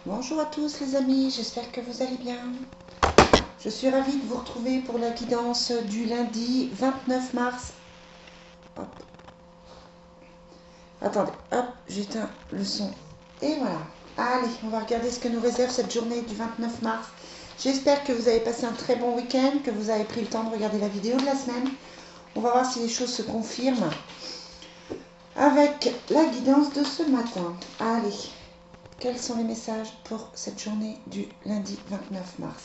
Bonjour à tous les amis, j'espère que vous allez bien. Je suis ravie de vous retrouver pour la guidance du lundi 29 mars. Hop. Attendez, hop, j'éteins le son. Et voilà. Allez, on va regarder ce que nous réserve cette journée du 29 mars. J'espère que vous avez passé un très bon week-end, que vous avez pris le temps de regarder la vidéo de la semaine. On va voir si les choses se confirment avec la guidance de ce matin. Allez. Quels sont les messages pour cette journée du lundi 29 mars?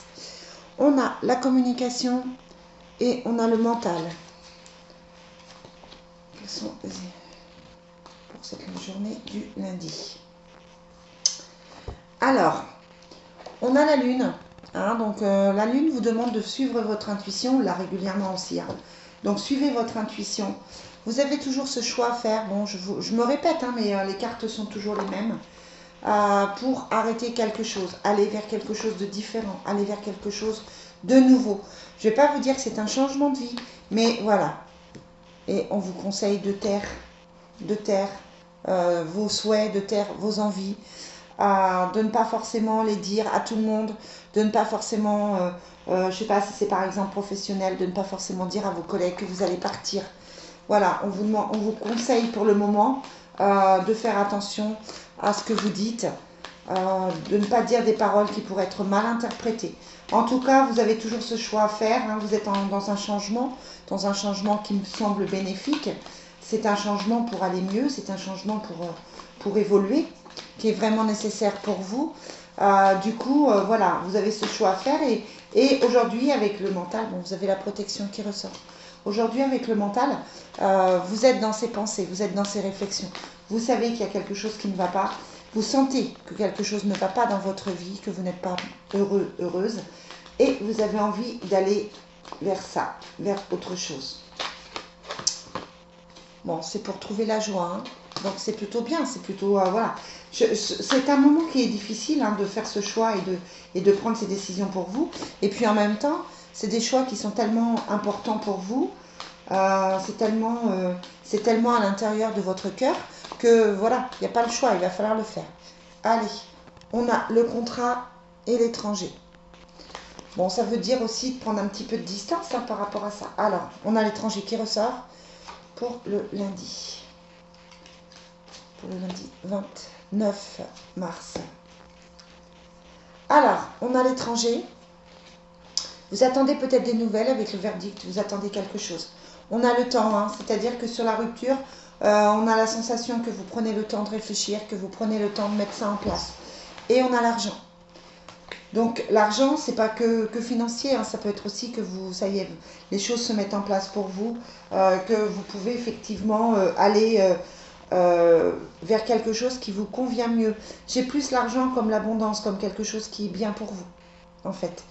On a la communication et on a le mental. Quels sont les pour cette journée du lundi? Alors, on a la lune. Donc la lune vous demande de suivre votre intuition, là régulièrement aussi. Donc suivez votre intuition. Vous avez toujours ce choix à faire. Bon, je me répète, mais les cartes sont toujours les mêmes. Pour arrêter quelque chose, aller vers quelque chose de différent, aller vers quelque chose de nouveau. Je ne vais pas vous dire que c'est un changement de vie, mais voilà. Et on vous conseille de taire vos souhaits, de taire vos envies, de ne pas forcément les dire à tout le monde, de ne pas forcément, je ne sais pas si c'est par exemple professionnel, de ne pas forcément dire à vos collègues que vous allez partir. Voilà, on vous conseille pour le moment de faire attention à ce que vous dites, de ne pas dire des paroles qui pourraient être mal interprétées. En tout cas, vous avez toujours ce choix à faire. Vous êtes dans un changement qui me semble bénéfique. C'est un changement pour aller mieux, c'est un changement pour évoluer, qui est vraiment nécessaire pour vous. Du coup, voilà, vous avez ce choix à faire. Et aujourd'hui, avec le mental, bon, vous avez la protection qui ressort. Aujourd'hui, avec le mental, vous êtes dans ces pensées, vous êtes dans ces réflexions. Vous savez qu'il y a quelque chose qui ne va pas. Vous sentez que quelque chose ne va pas dans votre vie, que vous n'êtes pas heureux, heureuse. Et vous avez envie d'aller vers ça, vers autre chose. Bon, c'est pour trouver la joie. Donc c'est plutôt bien, c'est plutôt... voilà. C'est un moment qui est difficile de faire ce choix et de prendre ces décisions pour vous. Et puis en même temps, c'est des choix qui sont tellement importants pour vous. C'est tellement à l'intérieur de votre cœur que voilà, il n'y a pas le choix, il va falloir le faire. Allez, on a le contrat et l'étranger. Bon, ça veut dire aussi de prendre un petit peu de distance par rapport à ça. Alors, on a l'étranger qui ressort pour le lundi. Pour le lundi 29 mars. Alors, on a l'étranger. Vous attendez peut-être des nouvelles avec le verdict, vous attendez quelque chose. On a le temps, c'est-à-dire que sur la rupture, on a la sensation que vous prenez le temps de réfléchir, que vous prenez le temps de mettre ça en place. Et on a l'argent. Donc l'argent, c'est pas que financier, ça peut être aussi que vous, ça y est, les choses se mettent en place pour vous, que vous pouvez effectivement aller vers quelque chose qui vous convient mieux. J'ai plus l'argent comme l'abondance, comme quelque chose qui est bien pour vous, en fait.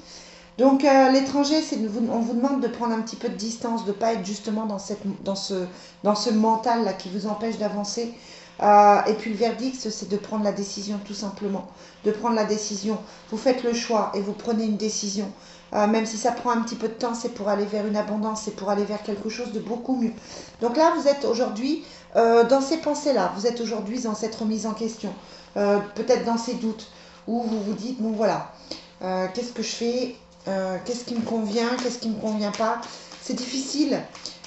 Donc l'étranger, on vous demande de prendre un petit peu de distance, de ne pas être justement dans ce mental-là qui vous empêche d'avancer. Et puis le verdict, c'est de prendre la décision tout simplement. De prendre la décision. Vous faites le choix et vous prenez une décision. Même si ça prend un petit peu de temps, c'est pour aller vers une abondance, c'est pour aller vers quelque chose de beaucoup mieux. Donc là, vous êtes aujourd'hui dans ces pensées-là. Vous êtes aujourd'hui dans cette remise en question. Peut-être dans ces doutes. Où vous vous dites, bon voilà, qu'est-ce que je fais? Qu'est-ce qui me convient, qu'est-ce qui ne me convient pas. C'est difficile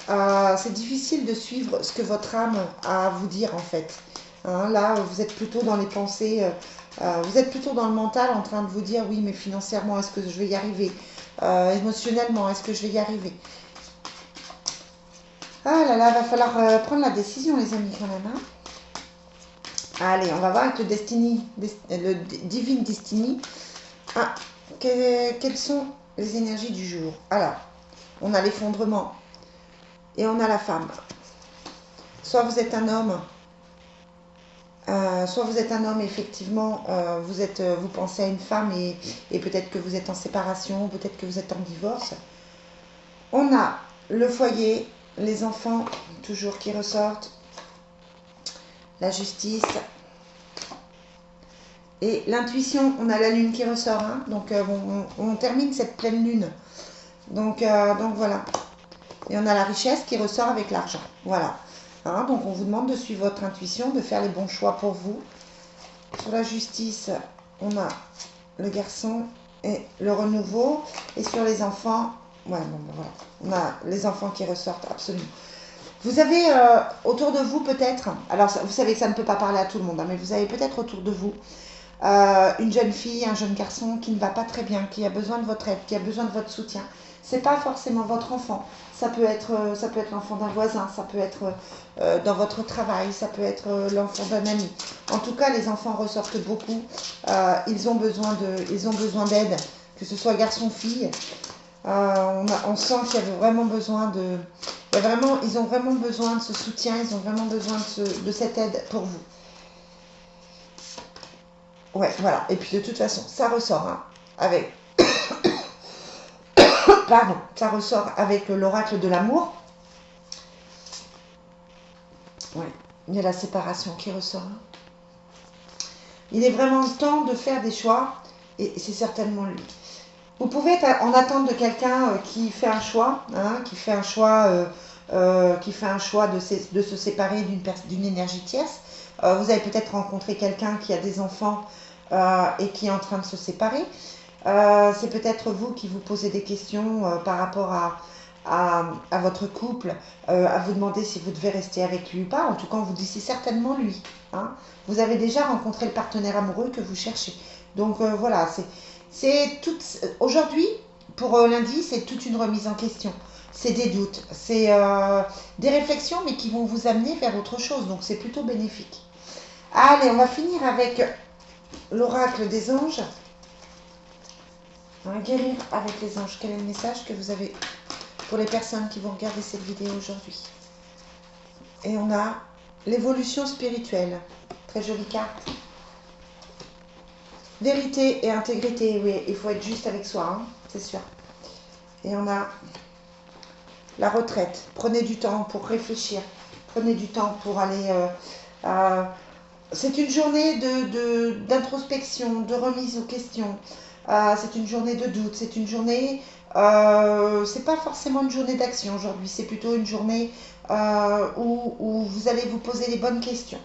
de suivre ce que votre âme a à vous dire en fait. Là, vous êtes plutôt dans les pensées, vous êtes plutôt dans le mental en train de vous dire oui, mais financièrement, est-ce que je vais y arriver? Émotionnellement, est-ce que je vais y arriver? Ah là là, va falloir prendre la décision les amis quand même. Allez, on va voir avec le Divine Destiny. Quelles sont les énergies du jour? Alors, on a l'effondrement et on a la femme. Soit vous êtes un homme, effectivement, vous pensez à une femme et peut-être que vous êtes en séparation, peut-être que vous êtes en divorce. On a le foyer, les enfants, toujours qui ressortent, la justice et l'intuition. On a la lune qui ressort, donc on termine cette pleine lune. Donc voilà. Et on a la richesse qui ressort avec l'argent. Voilà. Donc on vous demande de suivre votre intuition, de faire les bons choix pour vous. Sur la justice, on a le garçon et le renouveau. Et sur les enfants, ouais, bon, ben voilà. On a les enfants qui ressortent absolument. Vous avez autour de vous peut-être, alors vous savez que ça ne peut pas parler à tout le monde, hein, mais vous avez peut-être autour de vous une jeune fille, un jeune garçon qui ne va pas très bien, qui a besoin de votre aide, qui a besoin de votre soutien. C'est pas forcément votre enfant. Ça peut être l'enfant d'un voisin, ça peut être dans votre travail, ça peut être l'enfant d'un ami. En tout cas, les enfants ressortent beaucoup. Ils ont besoin d'aide, que ce soit garçon, fille. On sent qu'il y avait vraiment besoin de, ils ont vraiment besoin de ce soutien, ils ont vraiment besoin de cette aide pour vous. Ouais, voilà. Et puis de toute façon, ça ressort hein, avec, pardon, ça ressort avec l'oracle de l'amour. Ouais, il y a la séparation qui ressort. Hein. Il est vraiment temps de faire des choix, et c'est certainement lui. Vous pouvez être en attente de quelqu'un qui fait un choix, hein, qui fait un choix de se séparer d'une énergie tierce. Vous avez peut-être rencontré quelqu'un qui a des enfants et qui est en train de se séparer. C'est peut-être vous qui vous posez des questions par rapport à votre couple, à vous demander si vous devez rester avec lui ou pas. En tout cas, on vous dit c'est certainement lui. Hein. Vous avez déjà rencontré le partenaire amoureux que vous cherchez. Donc voilà, aujourd'hui, pour lundi, c'est toute une remise en question. C'est des doutes, c'est des réflexions, mais qui vont vous amener vers autre chose. Donc c'est plutôt bénéfique. Allez, on va finir avec l'oracle des anges. On va guérir avec les anges. Quel est le message que vous avez pour les personnes qui vont regarder cette vidéo aujourd'hui? Et on a l'évolution spirituelle. Très jolie carte. Vérité et intégrité, oui, il faut être juste avec soi, hein, c'est sûr. Et on a la retraite. Prenez du temps pour réfléchir. Prenez du temps pour aller... c'est une journée d'introspection, de remise aux questions. C'est une journée de doute. C'est une journée... c'est pas forcément une journée d'action aujourd'hui. C'est plutôt une journée où vous allez vous poser les bonnes questions.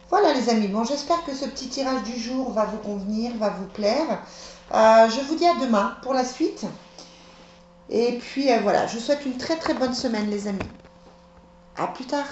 Voilà les amis, bon j'espère que ce petit tirage du jour va vous convenir, va vous plaire. Je vous dis à demain pour la suite. Et puis voilà, je vous souhaite une très très bonne semaine les amis. À plus tard.